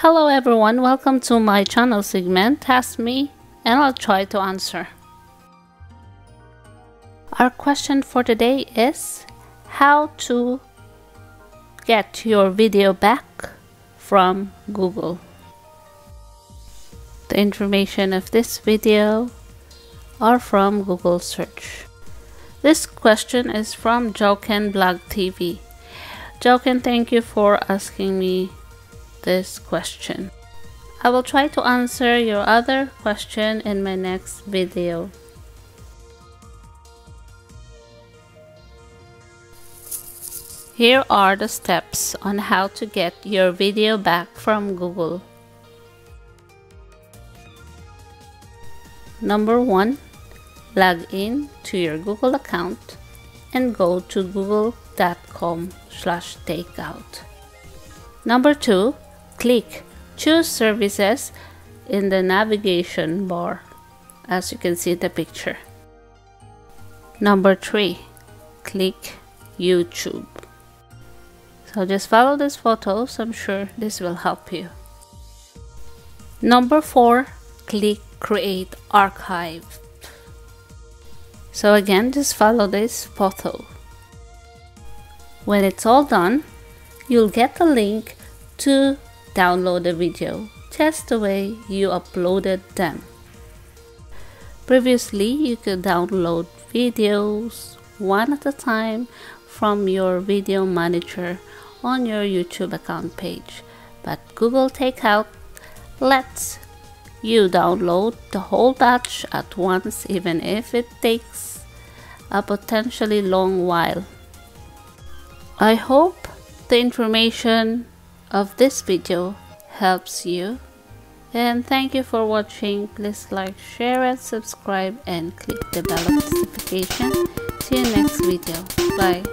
Hello everyone, welcome to my channel segment Ask Me and I'll try to answer. Our question for today is how to get your video back from Google. The information of this video are from Google search. This question is from Joken Blog TV. Joken, thank you for asking me this question. I will try to answer your other question in my next video. Here are the steps on how to get your video back from Google. Number 1, log in to your Google account and go to google.com/takeout. Number 2, click Choose Services in the navigation bar, as you can see in the picture. Number 3, click YouTube. So just follow these photos, I'm sure this will help you. Number 4, click Create Archive. So again, just follow this photo. When it's all done, you'll get a link to download the video just the way you uploaded them. Previously, you could download videos one at a time from your video manager on your YouTube account page, but Google Takeout lets you download the whole batch at once, even if it takes a potentially long while. I hope the information of this video helps you, and thank you for watching. Please like, share and subscribe and click the bell notification. See you next video. Bye.